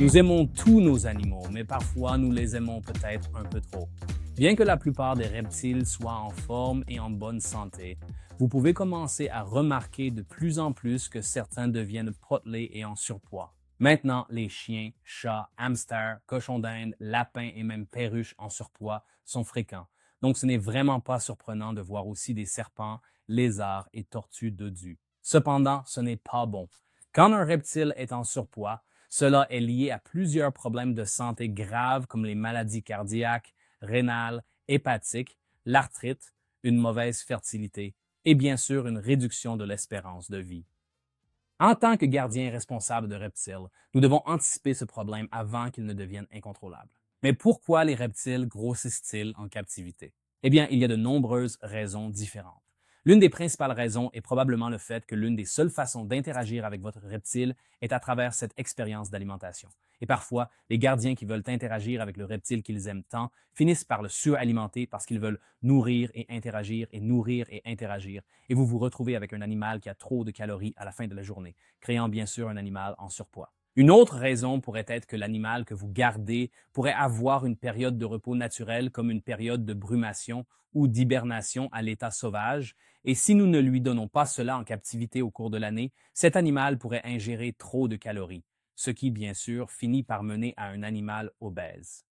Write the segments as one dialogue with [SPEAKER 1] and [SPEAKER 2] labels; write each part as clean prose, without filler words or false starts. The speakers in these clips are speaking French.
[SPEAKER 1] Nous aimons tous nos animaux, mais parfois nous les aimons peut-être un peu trop. Bien que la plupart des reptiles soient en forme et en bonne santé, vous pouvez commencer à remarquer de plus en plus que certains deviennent potelés et en surpoids. Maintenant, les chiens, chats, hamsters, cochons d'Inde, lapins et même perruches en surpoids sont fréquents. Donc ce n'est vraiment pas surprenant de voir aussi des serpents, lézards et tortues dodus. Cependant, ce n'est pas bon. Quand un reptile est en surpoids, cela est lié à plusieurs problèmes de santé graves comme les maladies cardiaques, rénales, hépatiques, l'arthrite, une mauvaise fertilité et bien sûr une réduction de l'espérance de vie. En tant que gardien responsable de reptiles, nous devons anticiper ce problème avant qu'il ne devienne incontrôlable. Mais pourquoi les reptiles grossissent-ils en captivité? Eh bien, il y a de nombreuses raisons différentes. L'une des principales raisons est probablement le fait que l'une des seules façons d'interagir avec votre reptile est à travers cette expérience d'alimentation. Et parfois, les gardiens qui veulent interagir avec le reptile qu'ils aiment tant finissent par le suralimenter parce qu'ils veulent nourrir et interagir et nourrir et interagir. Et vous vous retrouvez avec un animal qui a trop de calories à la fin de la journée, créant bien sûr un animal en surpoids. Une autre raison pourrait être que l'animal que vous gardez pourrait avoir une période de repos naturel comme une période de brumation ou d'hibernation à l'état sauvage, et si nous ne lui donnons pas cela en captivité au cours de l'année, cet animal pourrait ingérer trop de calories, ce qui, bien sûr, finit par mener à un animal obèse.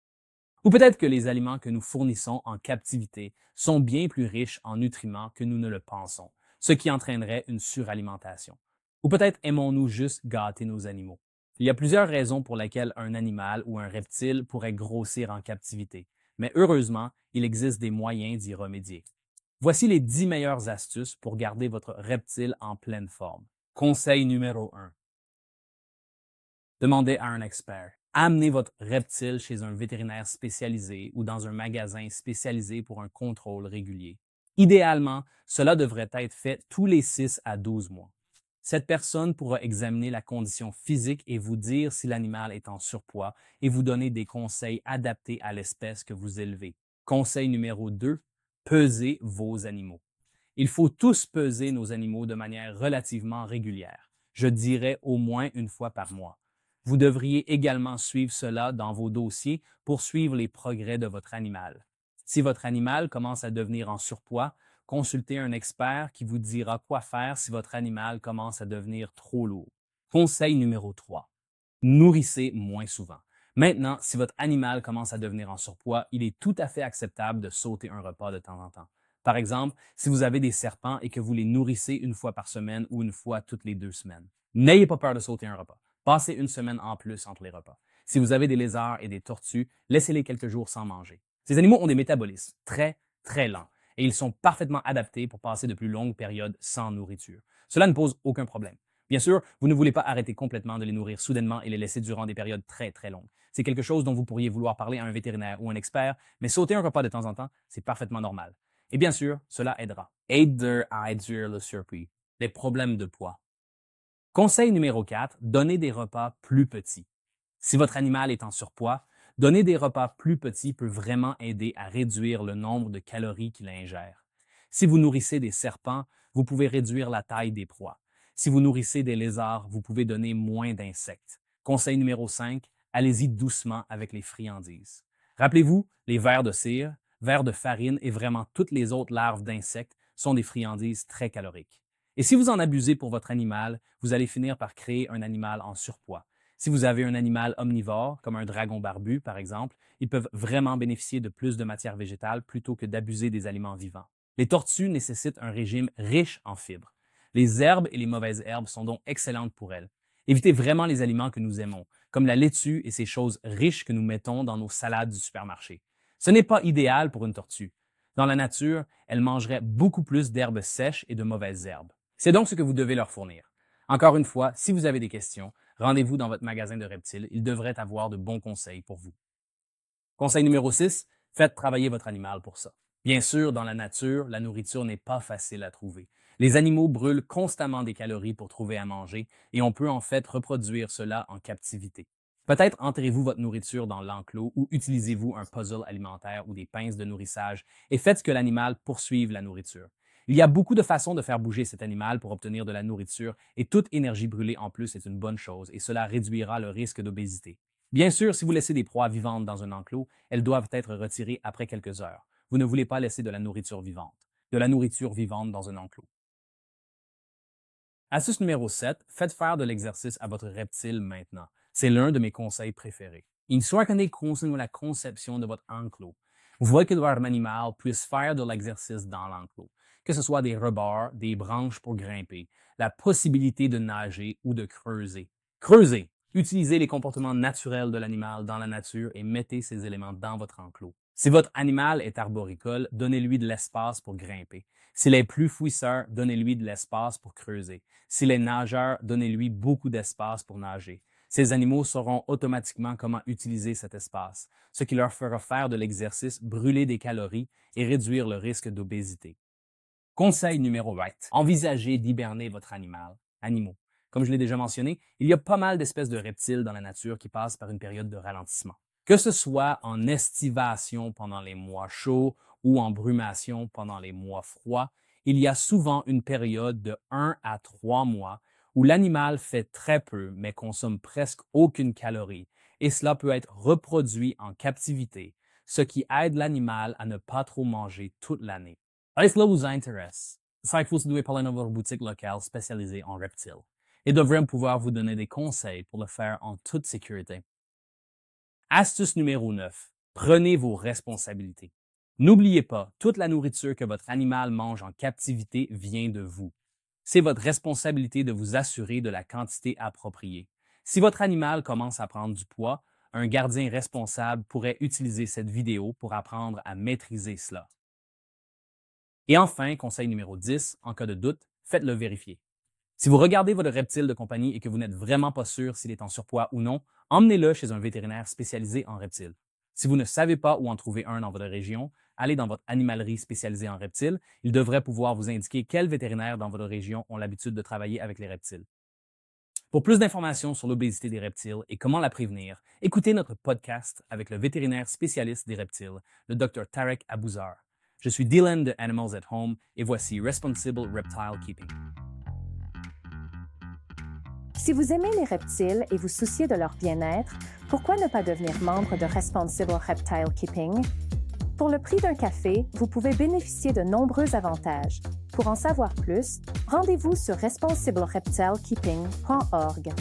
[SPEAKER 1] Ou peut-être que les aliments que nous fournissons en captivité sont bien plus riches en nutriments que nous ne le pensons, ce qui entraînerait une suralimentation. Ou peut-être aimons-nous juste gâter nos animaux. Il y a plusieurs raisons pour lesquelles un animal ou un reptile pourrait grossir en captivité, mais heureusement, il existe des moyens d'y remédier. Voici les 10 meilleures astuces pour garder votre reptile en pleine forme. Conseil numéro 1. Demandez à un expert. Amenez votre reptile chez un vétérinaire spécialisé ou dans un magasin spécialisé pour un contrôle régulier. Idéalement, cela devrait être fait tous les 6 à 12 mois. Cette personne pourra examiner la condition physique et vous dire si l'animal est en surpoids et vous donner des conseils adaptés à l'espèce que vous élevez. Conseil numéro 2. Pesez vos animaux. Il faut tous peser nos animaux de manière relativement régulière. Je dirais au moins une fois par mois. Vous devriez également suivre cela dans vos dossiers pour suivre les progrès de votre animal. Si votre animal commence à devenir en surpoids, consultez un expert qui vous dira quoi faire si votre animal commence à devenir trop lourd. Conseil numéro 3. Nourrissez moins souvent. Maintenant, si votre animal commence à devenir en surpoids, il est tout à fait acceptable de sauter un repas de temps en temps. Par exemple, si vous avez des serpents et que vous les nourrissez une fois par semaine ou une fois toutes les 2 semaines. N'ayez pas peur de sauter un repas. Passez une semaine en plus entre les repas. Si vous avez des lézards et des tortues, laissez-les quelques jours sans manger. Ces animaux ont des métabolismes très, très lents et ils sont parfaitement adaptés pour passer de plus longues périodes sans nourriture. Cela ne pose aucun problème. Bien sûr, vous ne voulez pas arrêter complètement de les nourrir soudainement et les laisser durant des périodes très, très longues. C'est quelque chose dont vous pourriez vouloir parler à un vétérinaire ou un expert, mais sauter un repas de temps en temps, c'est parfaitement normal. Et bien sûr, cela aidera. Aider à réduire le surpoids. Les problèmes de poids. Conseil numéro 4, donnez des repas plus petits. Si votre animal est en surpoids, donner des repas plus petits peut vraiment aider à réduire le nombre de calories qu'il ingère. Si vous nourrissez des serpents, vous pouvez réduire la taille des proies. Si vous nourrissez des lézards, vous pouvez donner moins d'insectes. Conseil numéro 5, allez-y doucement avec les friandises. Rappelez-vous, les vers de cire, vers de farine et vraiment toutes les autres larves d'insectes sont des friandises très caloriques. Et si vous en abusez pour votre animal, vous allez finir par créer un animal en surpoids. Si vous avez un animal omnivore, comme un dragon barbu par exemple, ils peuvent vraiment bénéficier de plus de matière végétale plutôt que d'abuser des aliments vivants. Les tortues nécessitent un régime riche en fibres. Les herbes et les mauvaises herbes sont donc excellentes pour elles. Évitez vraiment les aliments que nous aimons, comme la laitue et ces choses riches que nous mettons dans nos salades du supermarché. Ce n'est pas idéal pour une tortue. Dans la nature, elle mangerait beaucoup plus d'herbes sèches et de mauvaises herbes. C'est donc ce que vous devez leur fournir. Encore une fois, si vous avez des questions, rendez-vous dans votre magasin de reptiles. Il devrait avoir de bons conseils pour vous. Conseil numéro 6, faites travailler votre animal pour ça. Bien sûr, dans la nature, la nourriture n'est pas facile à trouver. Les animaux brûlent constamment des calories pour trouver à manger et on peut en fait reproduire cela en captivité. Peut-être enterrez-vous votre nourriture dans l'enclos ou utilisez-vous un puzzle alimentaire ou des pinces de nourrissage et faites que l'animal poursuive la nourriture. Il y a beaucoup de façons de faire bouger cet animal pour obtenir de la nourriture et toute énergie brûlée en plus est une bonne chose et cela réduira le risque d'obésité. Bien sûr, si vous laissez des proies vivantes dans un enclos, elles doivent être retirées après quelques heures. Vous ne voulez pas laisser de la nourriture vivante dans un enclos. Astuce numéro 7, faites faire de l'exercice à votre reptile maintenant. C'est l'un de mes conseils préférés. Instructez la conception de votre enclos. Vous voulez que votre animal puisse faire de l'exercice dans l'enclos, que ce soit des rebords, des branches pour grimper, la possibilité de nager ou de creuser. Creusez! Utilisez les comportements naturels de l'animal dans la nature et mettez ces éléments dans votre enclos. Si votre animal est arboricole, donnez-lui de l'espace pour grimper. S'il est plus fouisseur, donnez-lui de l'espace pour creuser. S'il est nageur, donnez-lui beaucoup d'espace pour nager. Ces animaux sauront automatiquement comment utiliser cet espace, ce qui leur fera faire de l'exercice, brûler des calories et réduire le risque d'obésité. Conseil numéro 8. Envisagez d'hiberner votre animaux. Comme je l'ai déjà mentionné, il y a pas mal d'espèces de reptiles dans la nature qui passent par une période de ralentissement. Que ce soit en estivation pendant les mois chauds ou en brumation pendant les mois froids, il y a souvent une période de 1 à 3 mois où l'animal fait très peu mais consomme presque aucune calorie, et cela peut être reproduit en captivité, ce qui aide l'animal à ne pas trop manger toute l'année. Si cela vous intéresse, Cycles doit parler dans votre boutique locale spécialisée en reptiles et devrait pouvoir vous donner des conseils pour le faire en toute sécurité. Astuce numéro 9. Prenez vos responsabilités. N'oubliez pas, toute la nourriture que votre animal mange en captivité vient de vous. C'est votre responsabilité de vous assurer de la quantité appropriée. Si votre animal commence à prendre du poids, un gardien responsable pourrait utiliser cette vidéo pour apprendre à maîtriser cela. Et enfin, conseil numéro 10, en cas de doute, faites-le vérifier. Si vous regardez votre reptile de compagnie et que vous n'êtes vraiment pas sûr s'il est en surpoids ou non, emmenez-le chez un vétérinaire spécialisé en reptiles. Si vous ne savez pas où en trouver un dans votre région, allez dans votre animalerie spécialisée en reptiles. Il devrait pouvoir vous indiquer quels vétérinaires dans votre région ont l'habitude de travailler avec les reptiles. Pour plus d'informations sur l'obésité des reptiles et comment la prévenir, écoutez notre podcast avec le vétérinaire spécialiste des reptiles, le Dr Tarek Abouzar. Je suis Dylan de Animals at Home et voici Responsible Reptile Keeping.
[SPEAKER 2] Si vous aimez les reptiles et vous souciez de leur bien-être, pourquoi ne pas devenir membre de Responsible Reptile Keeping? Pour le prix d'un café, vous pouvez bénéficier de nombreux avantages. Pour en savoir plus, rendez-vous sur responsiblereptilekeeping.org.